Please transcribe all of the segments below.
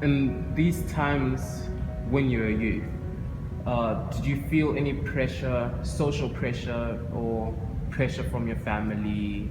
In these times when you were a youth, did you feel any pressure, social pressure, or pressure from your family?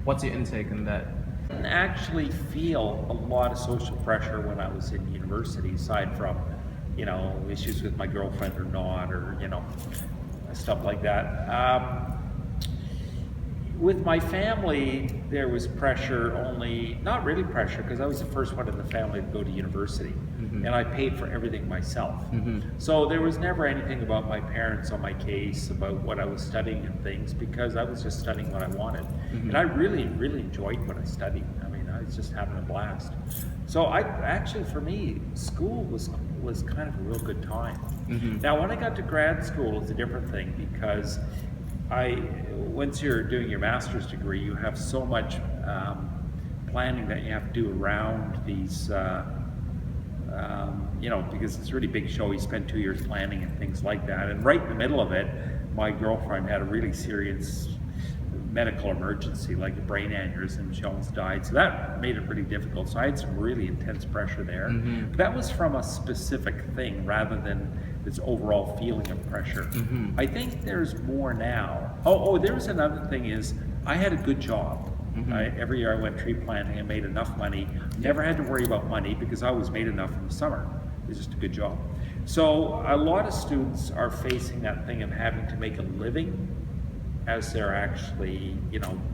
What's your intake on that? Didn't actually feel a lot of social pressure when I was in university, aside from, issues with my girlfriend or not, or, stuff like that. With my family, there was pressure only, not really pressure, because I was the first one in the family to go to university, and I paid for everything myself. So there was never anything about my parents on my case about what I was studying and things, because I was just studying what I wanted. And I really, really enjoyed what I studied. I mean, I was just having a blast. So for me, school was kind of a real good time. Now, when I got to grad school, it's a different thing, because once you're doing your master's degree, you have so much planning that you have to do around these, because it's a really big show. You spend 2 years planning and things like that. And right in the middle of it, my girlfriend had a really serious medical emergency, like a brain aneurysm. She almost died. So that made it really difficult. So I had some really intense pressure there. But that was from a specific thing rather than this overall feeling of pressure. I think there's more now. There's another thing is I had a good job. Every year I went tree planting and made enough money. Never had to worry about money because I always made enough in the summer. It was just a good job. So a lot of students are facing that thing of having to make a living as they're actually,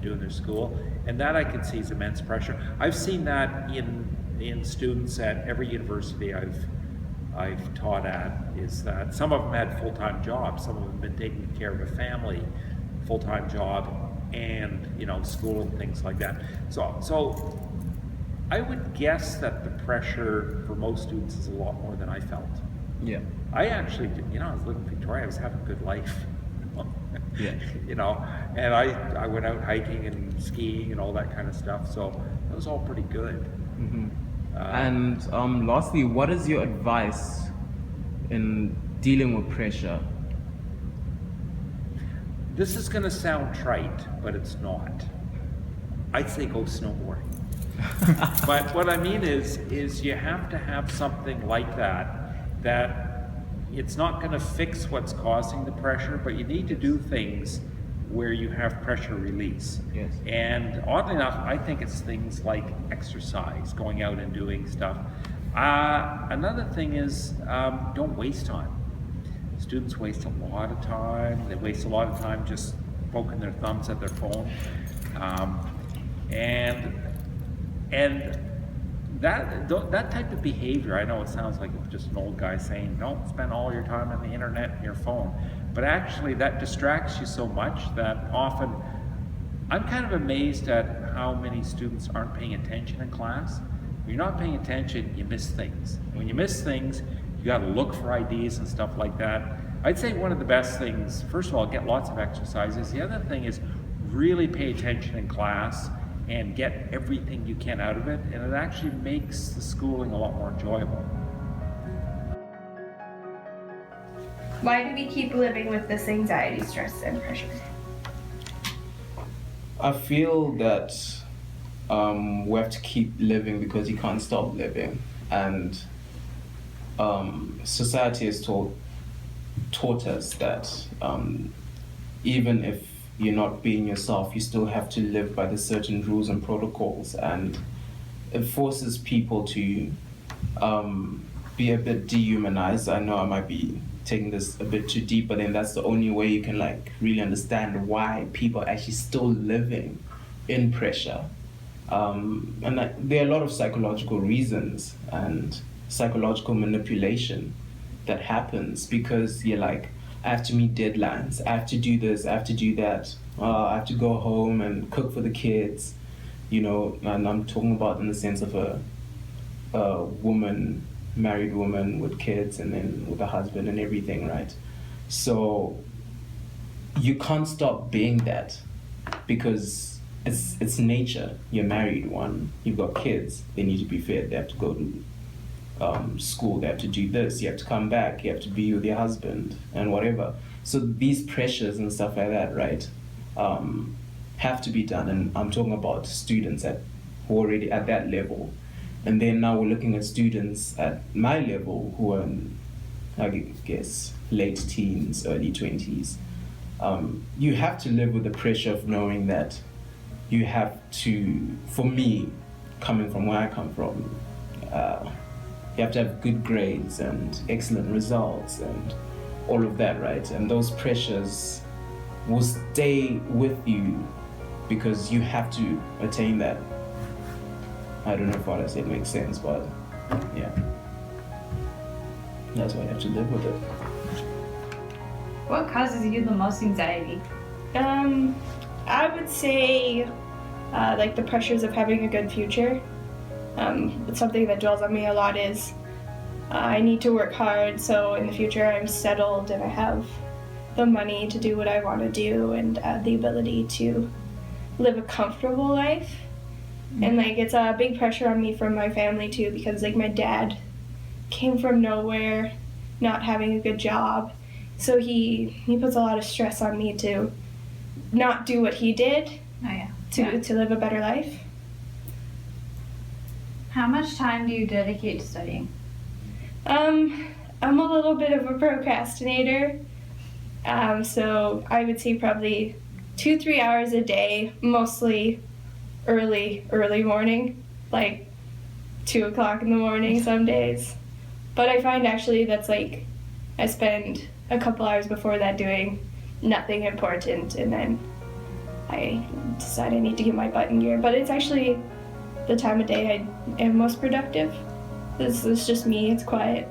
doing their school. And that I can see is immense pressure. I've seen that in students at every university I've taught at, is that some of them had full-time jobs, some of them have been taking care of a family, full-time job, and school and things like that. So I would guess that the pressure for most students is a lot more than I felt. Yeah. I actually, I was living in Victoria, I was having a good life. Yeah. And I went out hiking and skiing and all that kind of stuff, so that was all pretty good. And lastly, what is your advice in dealing with pressure? This is going to sound trite, but it's not. I'd say go snowboarding. But what I mean is you have to have something like that it's not going to fix what's causing the pressure, but you need to do things where you have pressure release. Yes. And oddly enough, I think it's things like exercise, going out and doing stuff. Another thing is don't waste time. Students waste a lot of time. They waste a lot of time just poking their thumbs at their phone. And that type of behavior, I know it sounds like it's just an old guy saying, don't spend all your time on the internet and your phone. But actually that distracts you so much that often, I'm kind of amazed at how many students aren't paying attention in class. When you're not paying attention, you miss things. When you miss things, you got to look for ideas and stuff like that. I'd say one of the best things, first of all, get lots of exercises. The other thing is really pay attention in class and get everything you can out of it, and it actually makes the schooling a lot more enjoyable. Why do we keep living with this anxiety, stress, and pressure? I feel that we have to keep living because you can't stop living, and society has taught us that even if you're not being yourself, you still have to live by the certain rules and protocols, and it forces people to be a bit dehumanized. I know I might be taking this a bit too deep, but then that's the only way you can really understand why people are actually still living in pressure. And there are a lot of psychological reasons and psychological manipulation that happens because you're like, I have to meet deadlines, I have to do this, I have to do that, I have to go home and cook for the kids, and I'm talking about in the sense of a married woman with kids and then with a husband and everything, right? So you can't stop being that because it's nature. You're married, one, you've got kids, they need to be fed, they have to go to school, they have to do this, you have to come back, you have to be with your husband and whatever. So these pressures and stuff like that, right, have to be done. And I'm talking about students who are already at that level. And then now we're looking at students at my level who are, I guess, late teens, early 20s. You have to live with the pressure of knowing that you have to, for me, coming from where I come from, you have to have good grades and excellent results and all of that, right? And those pressures will stay with you because you have to attain that. I don't know if what I said makes sense, but yeah. That's why you have to live with it. What causes you the most anxiety? I would say like the pressures of having a good future. Something that dwells on me a lot is I need to work hard so in the future I'm settled and I have the money to do what I want to do and the ability to live a comfortable life. And like it's a big pressure on me from my family too because like my dad came from nowhere, not having a good job. So he puts a lot of stress on me to not do what he did Oh yeah. to live a better life. How much time do you dedicate to studying? I'm a little bit of a procrastinator. So I would say probably 2-3 hours a day, mostly early morning, like 2 o'clock in the morning some days. But I find actually that's like I spend a couple hours before that doing nothing important and then I decide I need to get my butt in gear. But it's actually the time of day I am most productive. This is just me, it's quiet.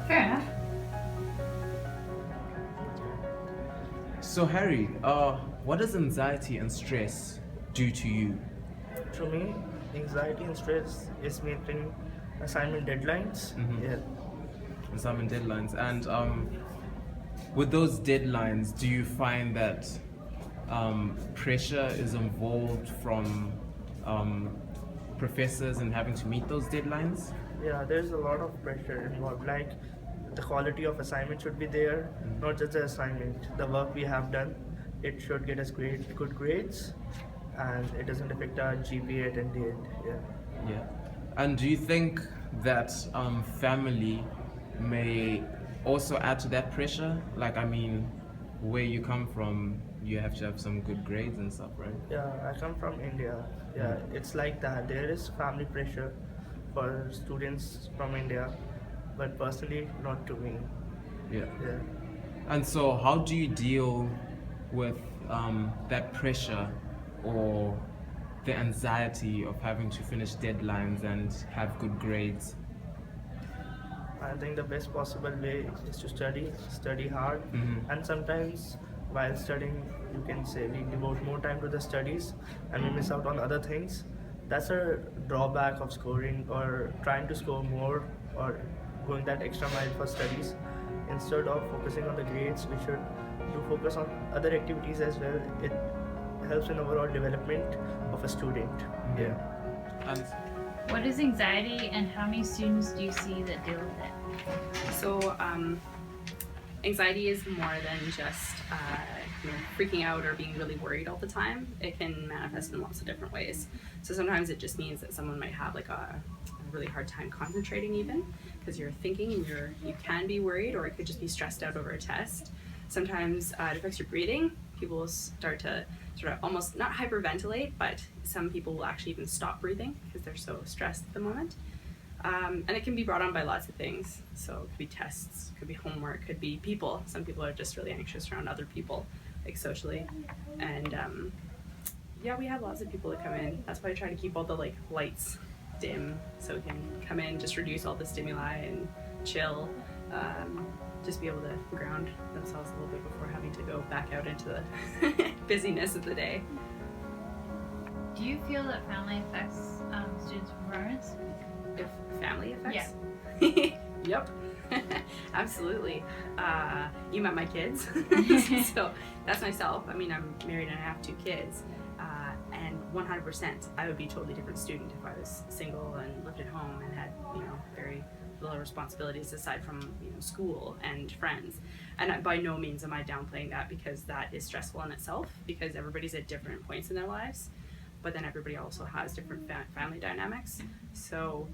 Fair enough. So Harry, what does anxiety and stress do to you? To me, anxiety and stress is meeting assignment deadlines. Mhm. Yeah. Assignment deadlines. And with those deadlines, do you find that pressure is involved from professors and having to meet those deadlines? Yeah, there's a lot of pressure involved. Like the quality of assignment should be there, not just the assignment. The work we have done, it should get us good grades, and it doesn't affect our GPA at the end. Yeah. Yeah. And do you think that family may also add to that pressure? Like, I mean, where you come from, you have to have some good grades and stuff, right? Yeah, I come from India. Yeah, it's like that. There is family pressure for students from India, but personally, not to me. Yeah. Yeah. And so, how do you deal with that pressure or the anxiety of having to finish deadlines and have good grades? I think the best possible way is to study hard, and sometimes while studying, you can say we devote more time to the studies and we miss out on other things. That's a drawback of scoring or trying to score more or going that extra mile for studies. Instead of focusing on the grades, we should do focus on other activities as well. It helps in overall development of a student. Yeah. And What is anxiety and how many students do you see that deal with it? So, anxiety is more than just freaking out or being really worried all the time. It can manifest in lots of different ways. So sometimes it just means that someone might have like a really hard time concentrating, even because you're thinking and you can be worried, or it could just be stressed out over a test. Sometimes it affects your breathing. People will start to sort of almost not hyperventilate, but some people will actually even stop breathing because they're so stressed at the moment. And it can be brought on by lots of things. So it could be tests, could be homework, could be people. Some people are just really anxious around other people, like socially. And yeah, we have lots of people that come in. That's why I try to keep all the like lights dim so we can come in, just reduce all the stimuli and chill. Just be able to ground themselves a little bit before having to go back out into the busyness of the day. Do you feel that family affects students' performance? If family effects? Yeah. Yep. Absolutely. You met my kids. So that's myself. I mean, I'm married and I have 2 kids. And 100%, I would be a totally different student if I was single and lived at home and had, very little responsibilities aside from, school and friends. And by no means am I downplaying that, because that is stressful in itself, because everybody's at different points in their lives. but then everybody also has different family dynamics. So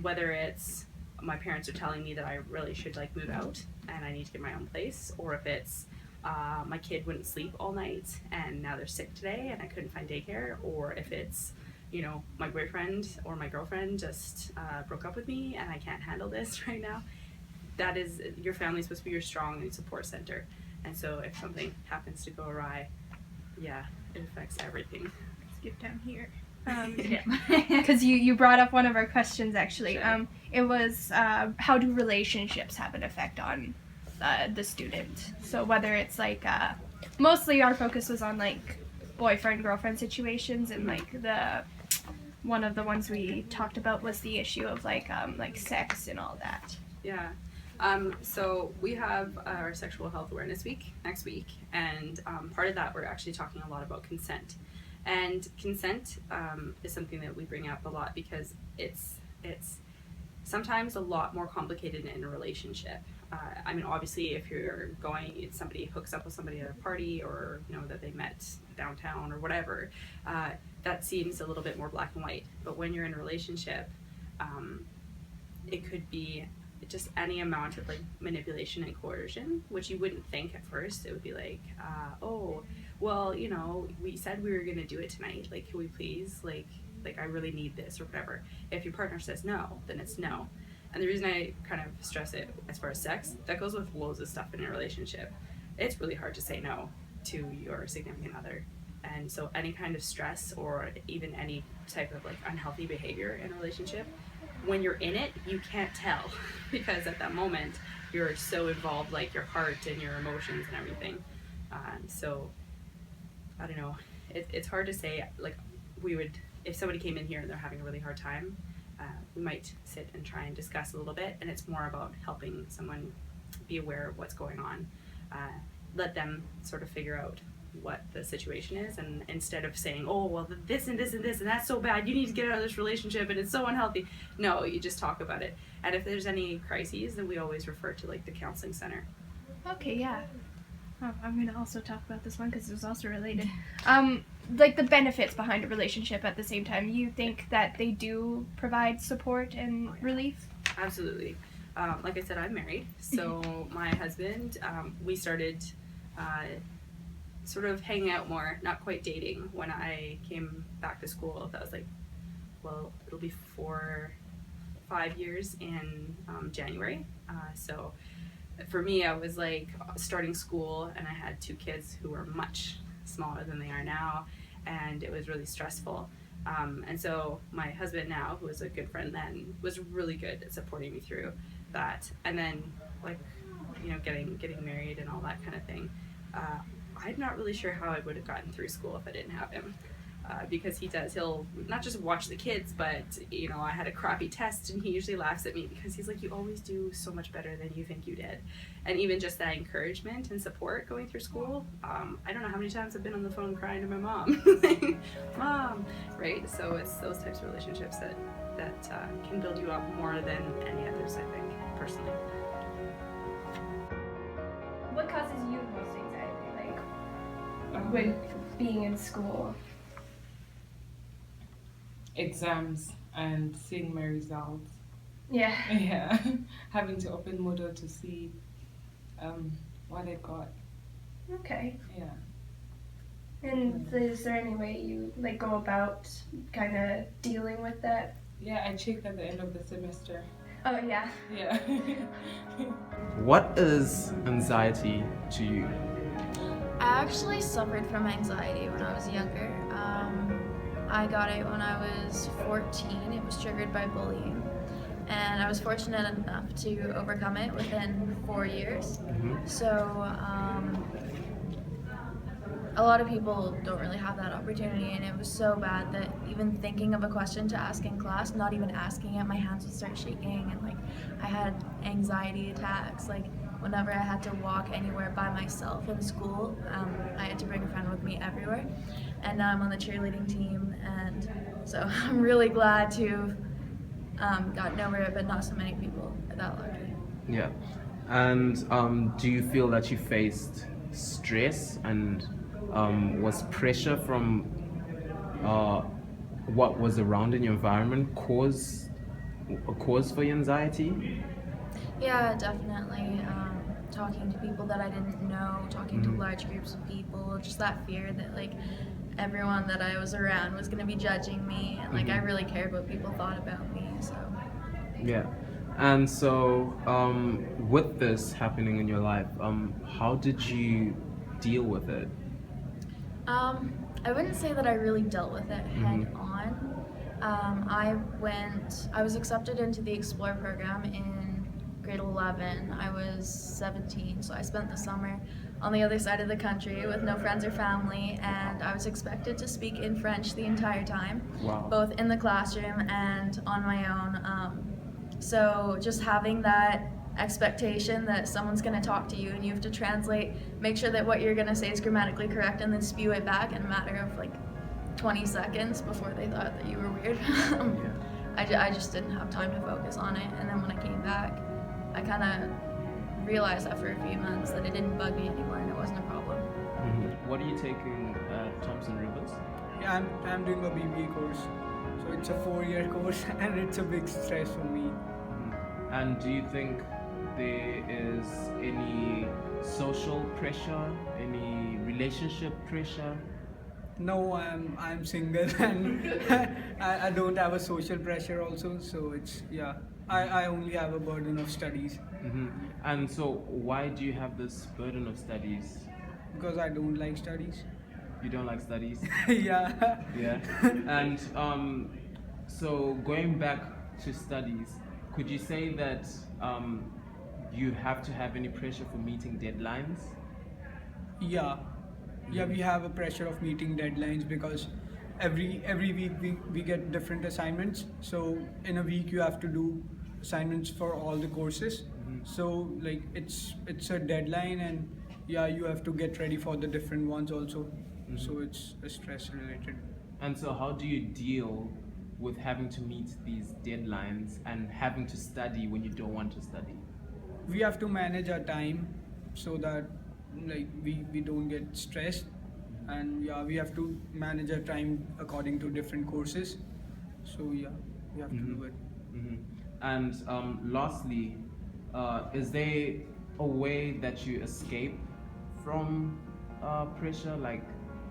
whether it's my parents are telling me that I really should like move out and I need to get my own place, or if it's my kid wouldn't sleep all night and now they're sick today and I couldn't find daycare, or if it's, you know, my boyfriend or my girlfriend just broke up with me and I can't handle this right now. That is, your family's supposed to be your strong support center. And so if something happens to go awry, yeah, it affects everything. Skip down here. Yeah. Because you brought up one of our questions actually. Sure. It was how do relationships have an effect on the student? So whether it's like mostly our focus was on like boyfriend girlfriend situations, and like the one of the ones we talked about was the issue of like sex and all that. Yeah. So we have our Sexual Health Awareness Week next week, and part of that we're actually talking a lot about consent. And consent is something that we bring up a lot because it's sometimes a lot more complicated in a relationship. I mean, obviously, if you're going, somebody hooks up with somebody at a party, or you know that they met downtown or whatever, that seems a little bit more black and white. But when you're in a relationship, it could be just any amount of like manipulation and coercion, which you wouldn't think at first. It would be like, oh, well, you know, we said we were gonna do it tonight. Like, can we please, like I really need this or whatever. If your partner says no, then it's no. And the reason I kind of stress it as far as sex, that goes with loads of stuff in a relationship. It's really hard to say no to your significant other. And so any kind of stress or even any type of like unhealthy behavior in a relationship, when you're in it, you can't tell because at that moment you're so involved, like your heart and your emotions and everything. So I don't know, it's hard to say. Like, we would, if somebody came in here and they're having a really hard time, we might sit and try and discuss a little bit, and it's more about helping someone be aware of what's going on. Let them sort of figure out what the situation is, and instead of saying, oh, well, this and this and this and that's so bad, you need to get out of this relationship and it's so unhealthy. No, you just talk about it. And if there's any crises, then we always refer to like the counseling center. Okay, yeah. Oh, I'm gonna also talk about this one because it was also related. Like the benefits behind a relationship at the same time. You think that they do provide support and relief? Absolutely. Like I said, I'm married, so my husband, we started sort of hanging out more, not quite dating, when I came back to school. That was like, well, it'll be 5 years in January. So for me, I was like starting school, and I had 2 kids who were much smaller than they are now, and it was really stressful. And so my husband now, who was a good friend then, was really good at supporting me through that. And then, like, you know, getting married and all that kind of thing. I'm not really sure how I would have gotten through school if I didn't have him. Because he'll not just watch the kids, but, you know, I had a crappy test and he usually laughs at me because he's like, you always do so much better than you think you did. And even just that encouragement and support going through school, I don't know how many times I've been on the phone crying to my mom. Mom, right? So it's those types of relationships that can build you up more than any others, I think, personally. What causes you the most anxiety, like, when being in school? Exams and seeing my results. Yeah. Yeah. Having to open Moodle to see what I got. Okay. Yeah. And is there any way you like go about kind of dealing with that? Yeah, I check at the end of the semester. Oh yeah. Yeah. What is anxiety to you? I actually suffered from anxiety when I was younger. I got it when I was 14. It was triggered by bullying. And I was fortunate enough to overcome it within 4 years. So a lot of people don't really have that opportunity, and it was so bad that even thinking of a question to ask in class, not even asking it, my hands would start shaking, and like I had anxiety attacks. Like whenever I had to walk anywhere by myself in school, I had to bring a friend with me everywhere. And now I'm on the cheerleading team, and so I'm really glad to gotten over it, but not so many people are that lucky. Yeah. And do you feel that you faced stress and was pressure from what was around in your environment a cause for your anxiety? Yeah, definitely. Talking to people that I didn't know, talking to large groups of people, just that fear that like everyone that I was around was gonna be judging me, and like I really cared what people thought about me. So Yeah. And so, with this happening in your life, how did you deal with it? I wouldn't say that I really dealt with it head on. I was accepted into the Explore program in grade 11. I was 17, so I spent the summer on the other side of the country with no friends or family, and I was expected to speak in French the entire time, Wow. both in the classroom and on my own. So just having that expectation that someone's going to talk to you and you have to translate, make sure that what you're going to say is grammatically correct, and then spew it back in a matter of like 20 seconds before they thought that you were weird. I just didn't have time to focus on it, and then when I came back, I kind of realized after a few months that it didn't bug me anymore and it wasn't a problem. What are you taking at Thompson Rivers? Yeah, I'm doing a BBA course, so it's a 4-year course and it's a big stress for me. And do you think there is any social pressure, any relationship pressure? No, I'm single and I don't have a social pressure also, so it's, yeah, I only have a burden of studies. And so why do you have this burden of studies? Because I don't like studies. You don't like studies? Yeah. Yeah. And so going back to studies, could you say that you have to have any pressure for meeting deadlines? Yeah, we have a pressure of meeting deadlines because every week we get different assignments. So in a week you have to do assignments for all the courses. So like it's a deadline, and yeah, you have to get ready for the different ones also. So it's stress related. And so how do you deal with having to meet these deadlines and having to study when you don't want to study? We have to manage our time so that like we don't get stressed, and yeah, we have to manage our time according to different courses. So yeah, we have to do it. And lastly, is there a way that you escape from pressure, like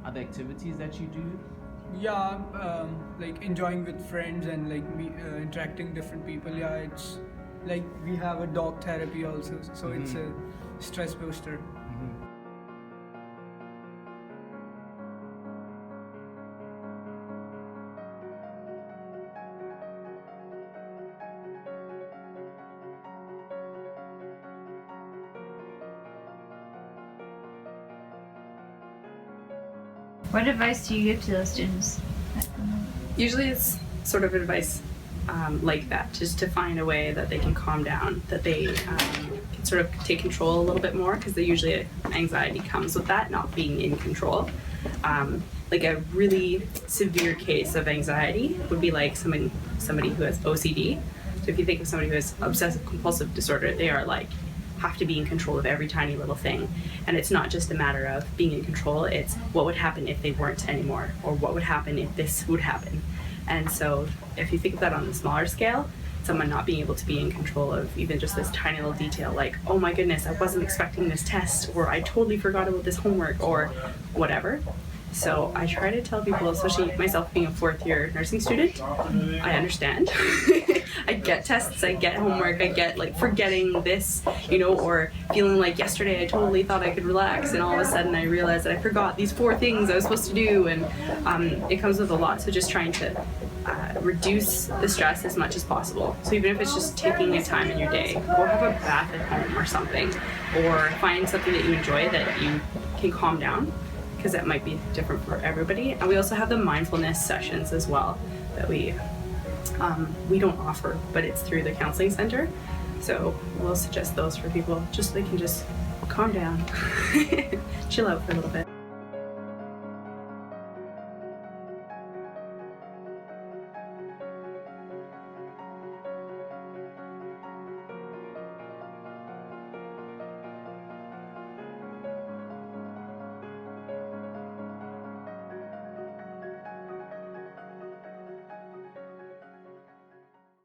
other activities that you do? Yeah, like enjoying with friends and like interacting different people. Yeah, it's like we have a dog therapy also, so it's a stress booster. What advice do you give to those students? Usually it's sort of advice like that, just to find a way that they can calm down, that they can sort of take control a little bit more, because usually anxiety comes with that, not being in control. Like a really severe case of anxiety would be like somebody who has OCD. So if you think of somebody who has obsessive compulsive disorder, they are like have to be in control of every tiny little thing. And it's not just a matter of being in control, it's what would happen if they weren't anymore, or what would happen if this would happen. And so if you think of that on the smaller scale, someone not being able to be in control of even just this tiny little detail, like, oh my goodness, I wasn't expecting this test, or I totally forgot about this homework, or whatever. So I try to tell people, especially myself being a 4th year nursing student, I understand. I get tests, I get homework, I get like forgetting this, or feeling like yesterday I totally thought I could relax, and all of a sudden I realized that I forgot these 4 things I was supposed to do, and it comes with a lot. So just trying to reduce the stress as much as possible. So even if it's just taking a time in your day, go have a bath at home or something, or find something that you enjoy that you can calm down, because that might be different for everybody. And we also have the mindfulness sessions as well that we don't offer, but it's through the counseling center. So we'll suggest those for people, just so they can just calm down, chill out for a little bit.